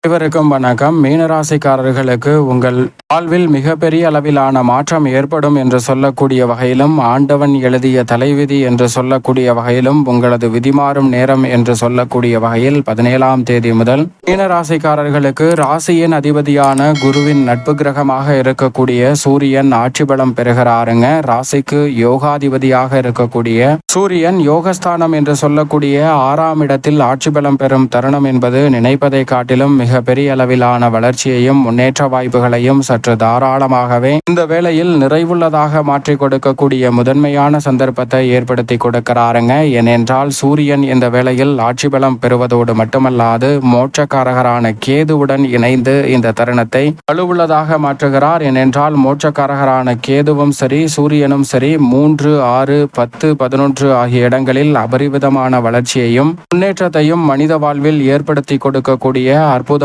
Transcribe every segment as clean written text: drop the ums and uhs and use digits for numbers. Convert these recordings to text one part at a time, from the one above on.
அனைவருக்கும் வணக்கம். மீனராசிக்காரர்களுக்கு உங்கள் வாழ்வில் மிகப்பெரிய அளவிலான மாற்றம் ஏற்படும் என்று சொல்லக்கூடிய வகையிலும், ஆண்டவன் எழுதிய தலைவிதி என்று சொல்லக்கூடிய வகையிலும், உங்களது விதிமாறும் நேரம் என்று சொல்லக்கூடிய வகையில் 17ஆம் தேதி முதல் மீனராசிக்காரர்களுக்கு ராசியின் அதிபதியான குருவின் நட்பு கிரகமாக இருக்கக்கூடிய சூரியன் ஆட்சி பலம் பெறுகிறாருங்க. ராசிக்கு யோகாதிபதியாக இருக்கக்கூடிய சூரியன் யோகஸ்தானம் என்று சொல்லக்கூடிய 6ஆம் இடத்தில் ஆட்சி பலம் பெறும் தருணம் என்பது நினைப்பதை காட்டிலும் மிக பெரிய அளவிலான வளர்ச்சியையும் முன்னேற்ற வாய்ப்புகளையும் சற்று தாராளமாகவே இந்த வேளையில் நிறைவுள்ளதாக மாற்றி கொடுக்கக்கூடிய முதன்மையான சந்தர்ப்பத்தை ஏற்படுத்தி கொடுக்கிறாருங்க. ஏனென்றால் சூரியன் இந்த வேளையில் ஆட்சி பலம் பெறுவதோடு மட்டுமல்லாது மோட்சக்காரகரான கேதுவுடன் இணைந்து இந்த தருணத்தை வலுவுள்ளதாக மாற்றுகிறார். ஏனென்றால் மோட்சக்காரகரான கேதுவும் சரி, சூரியனும் சரி 3, 6, 10, 11 ஆகிய இடங்களில் அபரிவிதமான வளர்ச்சியையும் முன்னேற்றத்தையும் மனித வாழ்வில் ஏற்படுத்தி கொடுக்கக்கூடிய அற்புதமான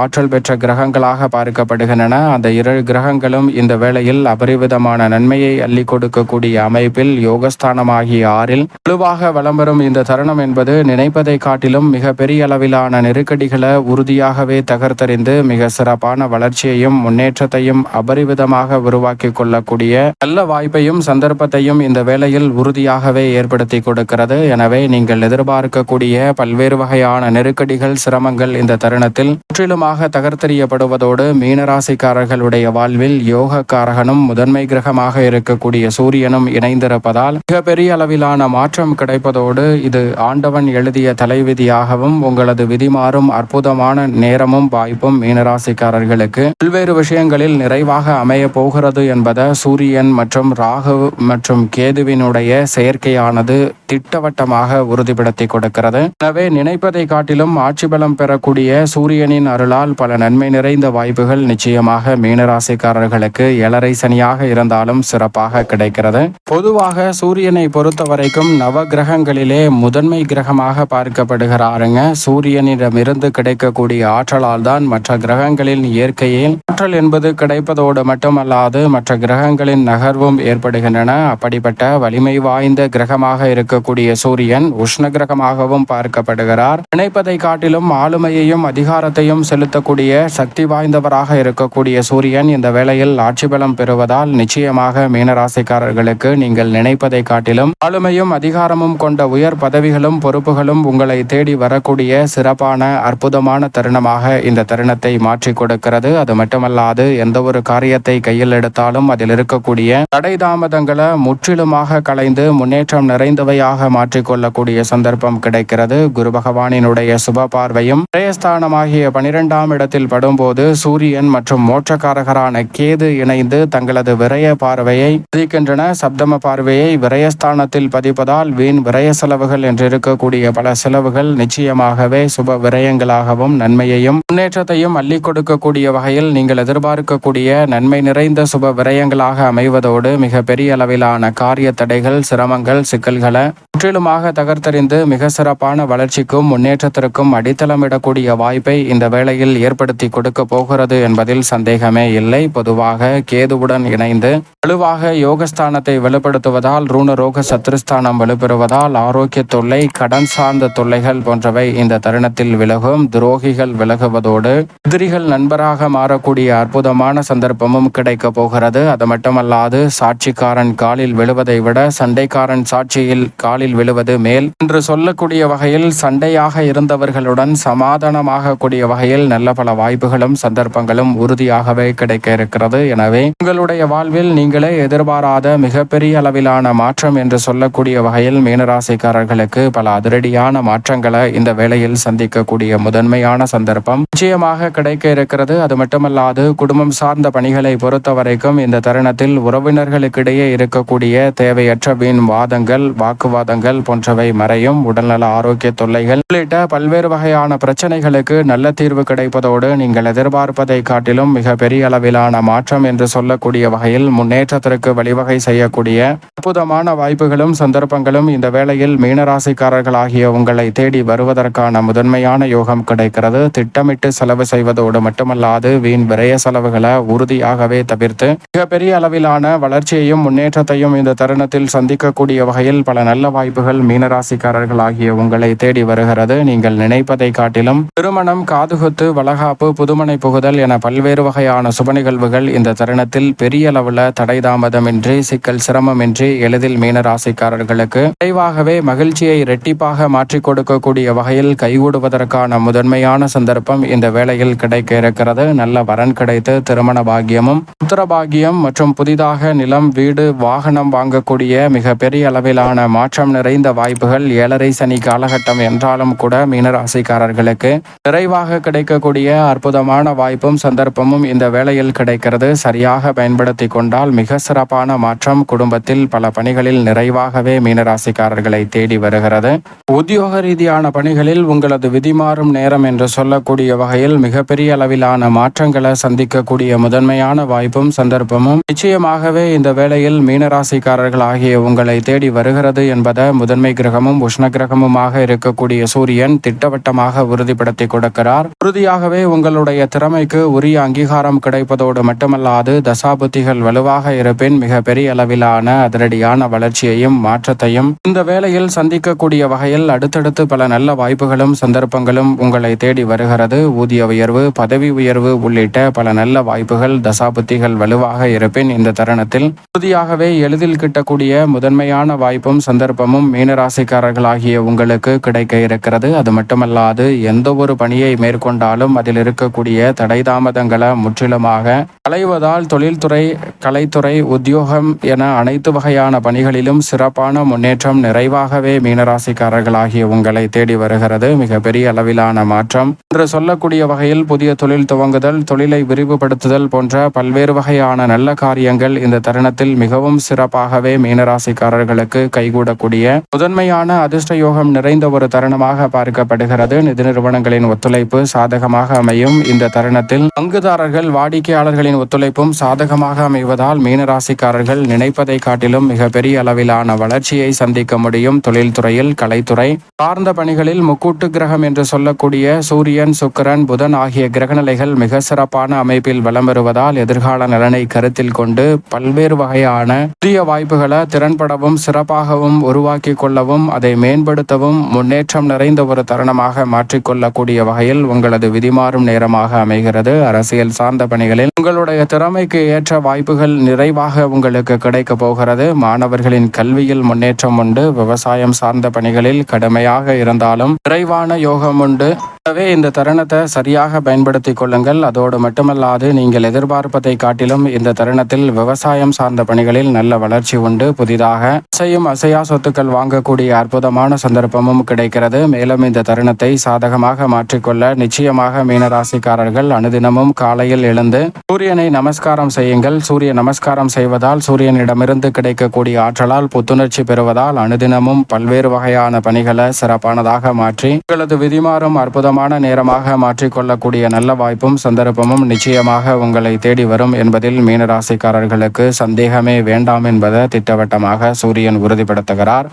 ஆற்றல் பெற்ற கிரகங்களாக பார்க்கப்படுகின்றன. அந்த 2 கிரகங்களும் இந்த வேளையில் அபரிவிதமான நன்மையை அள்ளி கொடுக்கக்கூடிய அமைப்பில் யோகஸ்தானமாகிய 6இல் வலுவாக வலம் வரும் இந்த தருணம் என்பது நினைப்பதை காட்டிலும் மிக பெரிய அளவிலான நெருக்கடிகளை உறுதியாகவே தகர்த்தறிந்து மிக சிறப்பான வளர்ச்சியையும் முன்னேற்றத்தையும் அபரிவிதமாக உருவாக்கி கொள்ளக்கூடிய நல்ல வாய்ப்பையும் சந்தர்ப்பத்தையும் இந்த வேளையில் உறுதியாகவே ஏற்படுத்தி கொடுக்கிறது. எனவே நீங்கள் எதிர்பார்க்கக்கூடிய பல்வேறு வகையான நெருக்கடிகள், சிரமங்கள் இந்த தருணத்தில் முற்றிலுமாக தகர்த்தெறியப்படுவதோடு மீனராசிக்காரர்களுடைய வாழ்வில் யோகக்காரகனும் முதன்மை கிரகமாக இருக்கக்கூடிய சூரியனும் இணைந்திருப்பதால் மிகப்பெரிய அளவிலான மாற்றம் கிடைப்பதோடு இது ஆண்டவன் எழுதிய தலைவிதியாகவும் உங்களது விதிமாறும் அற்புதமான நேரமும் வாய்ப்பும் மீனராசிக்காரர்களுக்கு பல்வேறு விஷயங்களில் நிறைவாக அமைய போகிறது என்பதை சூரியன் மற்றும் ராகு மற்றும் கேதுவினுடைய செயற்கையானது திட்டவட்டமாக உறுதிப்படுத்தி கொடுக்கிறது. எனவே நினைப்பதை காட்டிலும் ஆட்சி பலம் பெறக்கூடிய சூரியனின் அருளால் பல நன்மை நிறைந்த வாய்ப்புகள் நிச்சயமாக மீனராசிக்காரர்களுக்கு 7.5 சனியாக இருந்தாலும் சிறப்பாக கிடைக்கிறது. பொதுவாக சூரியனை பொறுத்த வரைக்கும் நவ கிரகங்களிலே முதன்மை கிரகமாக பார்க்கப்படுகிறாருங்க. சூரியனிடமிருந்து கிடைக்கக்கூடிய ஆற்றலால் தான் மற்ற கிரகங்களின் இயற்கையில் ஆற்றல் என்பது கிடைப்பதோடு மட்டுமல்லாது மற்ற கிரகங்களின் நகர்வும் ஏற்படுகின்றன. அப்படிப்பட்ட வலிமை வாய்ந்த கிரகமாக இருக்கக்கூடிய சூரியன் உஷ்ண கிரகமாகவும் பார்க்கப்படுகிறார். நினைப்பதை காட்டிலும் ஆளுமையையும் அதிகாரத்தையும் செலுத்தக்கூடிய சக்தி வாய்ந்தவராக இருக்கக்கூடிய சூரியன் இந்த வேளையில் ஆட்சி பலம் பெறுவதால் நிச்சயமாக மீனராசிக்காரர்களுக்கு நீங்கள் நினைப்பதை காட்டிலும் ஆளுமையும் அதிகாரமும் கொண்ட உயர் பதவிகளும் பொறுப்புகளும் உங்களை தேடி வரக்கூடிய சிறப்பான அற்புதமான தருணமாக இந்த தருணத்தை மாற்றி கொடுக்கிறது. அது மட்டுமல்லாது எந்த ஒரு காரியத்தை கையில் எடுத்தாலும் அதில் இருக்கக்கூடிய தடை தாமதங்களை முற்றிலுமாக களைந்து முன்னேற்றம் நிறைந்தவையாக மாற்றிக்கொள்ளக்கூடிய சந்தர்ப்பம் கிடைக்கிறது. குரு பகவானினுடைய சுப பார்வையும் விரயஸ்தானமாகிய 12ஆம் இடத்தில் படும்போது சூரியன் மற்றும் மோட்சக்காரகரான கேது இணைந்து தங்களது விரய பார்வையை பதிக்கின்றன. சப்தம பார்வையை விரயஸ்தானத்தில் பதிப்பதால் வீண் விரய செலவுகள் என்று இருக்கக்கூடிய பல செலவுகள் நிச்சயமாகவே சுப விரயங்களாகவும் நன்மையையும் முன்னேற்றத்தையும் அள்ளி கொடுக்கக்கூடிய வகையில் நீங்கள் எதிர்பார்க்கக்கூடிய நன்மை நிறைந்த சுப விரயங்களாக அமைவதோடு மிக பெரிய அளவிலான காரிய தடைகள், சிரமங்கள், சிக்கல்களை முற்றிலுமாக தகர்த்தறிந்து மிக சிறப்பான வளர்ச்சிக்கும் முன்னேற்றத்திற்கும் அடித்தளமிடக்கூடிய வாய்ப்பை இந்த வேளையில் ஏற்படுத்தி கொடுக்க போகிறது என்பதில் சந்தேகமே இல்லை. பொதுவாக கேதுவுடன் இணைந்து வலுவாக யோகஸ்தானத்தை வலுப்படுத்துவதால் ரூணரோக சத்ருஸ்தானம் வலுப்பெறுவதால் ஆரோக்கிய தொல்லை, கடன் சார்ந்த தொல்லைகள் போன்றவை இந்த தருணத்தில் விலகும். துரோகிகள் விலகுவதோடு எதிரிகள் நண்பராக மாறக்கூடிய அற்புதமான சந்தர்ப்பமும் கிடைக்க போகிறது. அது மட்டுமல்லாது சாட்சிக்காரன் காலில் விழுவதை விட சண்டைக்காரன் சாட்சியில் காலில் விழுவது மேல் என்று சொல்லக்கூடிய வகையில் சண்டையாக இருந்தவர்களுடன் சமாதானமாக கூடிய வகையில் நல்ல பல வாய்ப்புகளும் சந்தர்ப்பங்களும் உறுதியாகவே கிடைக்க இருக்கிறது. எனவே உங்களுடைய வாழ்வில் நீங்களே எதிர்பாராத மிகப்பெரிய அளவிலான மாற்றம் என்று சொல்லக்கூடிய வகையில் மீனராசிக்காரர்களுக்கு பல அதிரடியான மாற்றங்களை இந்த வேளையில் சந்திக்கக்கூடிய முதன்மையான சந்தர்ப்பம் நிச்சயமாக கிடைக்க இருக்கிறது. அது மட்டுமல்லாது குடும்பம் சார்ந்த பணிகளை பொறுத்த வரைக்கும் இந்த தருணத்தில் உறவினர்களுக்கிடையே இருக்கக்கூடிய தேவையற்ற வீண் வாதங்கள், வாக்குவாதங்கள் போன்றவை மறையும். உடல்நல ஆரோக்கிய தொல்லைகள் உள்ளிட்ட பல்வேறு வகையான பிரச்சனைகளுக்கு நல்ல தீர்வு கிடைப்பதோடு நீங்கள் எதிர்பார்ப்பதை காட்டிலும் மிக பெரிய அளவிலான மாற்றம் என்று சொல்லக்கூடிய வகையில் முன்னேற்றத்திற்கு வழிவகை செய்யக்கூடிய அற்புதமான வாய்ப்புகளும் சந்தர்ப்பங்களும் இந்த வேளையில் மீனராசிக்காரர்களாகிய உங்களை தேடி வருவதற்கான முதன்மையான யோகம் கிடைக்கிறது. திட்டமிட்டு செலவு செய்வதோடு மட்டுமல்லாது வீண் விரய செலவுகளை உறுதியாகவே தவிர்த்து மிகப்பெரிய அளவிலான வளர்ச்சியையும் முன்னேற்றத்தையும் இந்த தருணத்தில் சந்திக்கக்கூடிய வகையில் பல நல்ல வாய்ப்புகள் மீனராசிக்காரர்கள் ஆகிய உங்களை தேடி வருகிறது. நீங்கள் நினைப்பதை காட்டிலும் திருமணம், காதுகுத்து, வளகாப்பு, புதுமனை புகுதல் என பல்வேறு வகையான சுப நிகழ்வுகள் இந்த தருணத்தில் பெரிய அளவுல தடை தாமதமின்றி, சிக்கல் சிரமமின்றி எளிதில் மீனராசிக்காரர்களுக்கு விரைவாகவே மகிழ்ச்சியை இரட்டிப்பாக மாற்றிக் கொடுக்கக்கூடிய வகையில் கைகூடுவதற்கான முதன்மையான சந்தர்ப்பம் இந்த வேளையில் கிடைக்க இருக்கிறது. நல்ல வரன் கிடைத்து திருமண பாக்கியமும், புத்திர பாக்கியம் மற்றும் புதிதாக நிலம், வீடு, வாகனம் வாங்கக்கூடிய மிக பெரிய அளவிலான மாற்றம் நிறைந்த வாய்ப்புகள் 7.5 சனி காலகட்டம் என்றாலும் கூட மீனராசிக்காரர்களுக்கு நிறைவாக கிடைக்கக்கூடிய அற்புதமான வாய்ப்பும் சந்தர்ப்பமும் இந்த வேளையில் கிடைக்கிறது. சரியாக பயன்படுத்தி கொண்டால் மிக சிறப்பான மாற்றம் குடும்பத்தில் பல பணிகளில் நிறைவாகவே மீனராசிக்காரர்களை தேடி வருகிறது. உத்தியோக ரீதியான பணிகளில் உங்களது விதிமாறும் நேரம் என்று சொல்லக்கூடிய வகையில் மிகப்பெரிய அளவிலான மாற்றங்களை சந்திக்கக்கூடிய முதன்மையான வாய்ப்பும் சந்தர்ப்பமும் நிச்சயமாகவே இந்த வேளையில் மீனராசிக்காரர்கள் ஆகிய உங்களை தேடி வருகிறது என்பதை முதன்மை கிரகமும் உஷ்ண கிரகமுமாக இருக்கக்கூடிய சூரியன் திட்டவட்டமாக உறுதிப்படுத்தி கொடுக்கிறார். உறுதியாகவே உங்களுடைய திறமைக்கு உரிய அங்கீகாரம் கிடைப்பதோடு மட்டுமல்லாது தசாபுத்திகள் வலுவாக இருப்பின் மிக பெரிய அளவிலான அதிரடியான வளர்ச்சியையும் மாற்றத்தையும் இந்த வேளையில் சந்திக்கக்கூடிய வகையில் அடுத்தடுத்து பல நல்ல வாய்ப்புகளும் சந்தர்ப்பங்களும் உங்களை தேடி வருகிறது. ஊதிய உயர்வு, பதவி உயர்வு உள்ளிட்ட பல நல்ல வாய்ப்புகள் தசாபுத்திகள் வலுவாக இருப்பின் இந்த தருணத்தில் உறுதியாகவே எளிதில் கிட்டக்கூடிய முதன்மையான வாய்ப்பும் சந்தர்ப்பமும் மீனராசிக்காரர்களாகிய உங்களுக்கு கிடைக்க இருக்கிறது. அது மட்டுமல்லாது எந்த ஒரு பணியை மேற்கொண்டாலும் அதில் இருக்கக்கூடிய தடை தாமதங்களை முற்றிலுமாக களைவதால் தொழில்துறை, கலைத்துறை, உத்தியோகம் என அனைத்து வகையான பணிகளிலும் சிறப்பான முன்னேற்றம் நிறைவாகவே மீனராசிக்காரர்களாகிய உங்களை தேடி வருகிறது. மிக பெரிய அளவிலான மாற்றம் என்று சொல்லக்கூடிய வகையில் புதிய தொழில் துவங்குதல், தொழிலை விரிவுபடுத்துதல் போன்ற பல்வேறு வகையான நல்ல காரியங்கள் இந்த தருணத்தில் மிகவும் சிறப்பாகவே மீனராசிக்காரர்களுக்கு கைகூடக்கூடிய முதன்மையான அதிர்ஷ்ட யோகம் நிறைந்த ஒரு தருணமாக பார்க்கப்படுகிறது. நிதி நிறுவனங்களின் ஒத்துழைப்பு சாதகமாக அமையும். இந்த தருணத்தில் பங்குதாரர்கள், வாடிக்கையாளர்களின் ஒத்துழைப்பும் சாதகமாக அமைவதால் மீனராசிக்காரர்கள் நினைப்பதை காட்டிலும் மிக பெரிய அளவிலான வளர்ச்சியை சந்திக்க முடியும். தொழில்துறையில், கலைத்துறை சார்ந்த பணிகளில் முக்கூட்டு கிரகம் என்று சொல்லக்கூடிய சூரியன், சுக்கிரன், புதன் ஆகிய கிரகநிலைகள் மிக சிறப்பான அமைப்பில் வலம் வருவதால் எதிர்கால நலனை கருத்தில் கொண்டு பல்வேறு வகையான புதிய வாய்ப்புகளை திறன்படவும் சிறப்பாகவும் உருவாக்கி கொள்ளவும், அதை மேம்படுத்தவும் முன்னேற்றம் நிறைந்த ஒரு தருணமாக மாற்றிக்கொள்ளக்கூடிய வகையில் உங்களது விதிமாறும் நேரமாக அமைகிறது. அரசியல் சார்ந்த பணிகளில் உங்களுடைய திறமைக்கு ஏற்ற வாய்ப்புகள் நிறைவாக உங்களுக்கு கிடைக்க போகிறது. மாணவர்களின் கல்வியில் முன்னேற்றம் உண்டு. விவசாயம் சார்ந்த பணிகளில் கடுமையாக இருந்தாலும் விரைவான யோகம் உண்டு. எனவே இந்த தருணத்தை சரியாக பயன்படுத்தி கொள்ளுங்கள். அதோடு மட்டுமல்லாது நீங்கள் எதிர்பார்ப்பதை காட்டிலும் இந்த தருணத்தில் விவசாயம் சார்ந்த பணிகளில் நல்ல வளர்ச்சி உண்டு. புதிதாக அசையும் அசையா சொத்துக்கள் வாங்கக்கூடிய அற்புதமான சந்தர்ப்பமும் கிடைக்கிறது. மேலும் இந்த தருணத்தை சாதகமாக மாற்றிக்கொள்ள நிச்சயமாக மீனராசிக்காரர்கள் அனுதினமும் காலையில் எழுந்து சூரியனை நமஸ்காரம் செய்யுங்கள். சூரிய நமஸ்காரம் செய்வதால் சூரியனிடமிருந்து கிடைக்கக்கூடிய ஆற்றலால் புத்துணர்ச்சி பெறுவதால் அனுதினமும் பல்வேறு வகையான பணிகளை சிறப்பானதாக மாற்றி உங்களது விதிமாறும் அற்புதமான நேரமாக மாற்றிக்கொள்ளக்கூடிய நல்ல வாய்ப்பும் சந்தர்ப்பமும் நிச்சயமாக உங்களை தேடி வரும் என்பதில் மீனராசிக்காரர்களுக்கு சந்தேகமே வேண்டாம் என்பதை திட்டவட்டமாக சூரியன் உறுதிப்படுத்துகிறார்.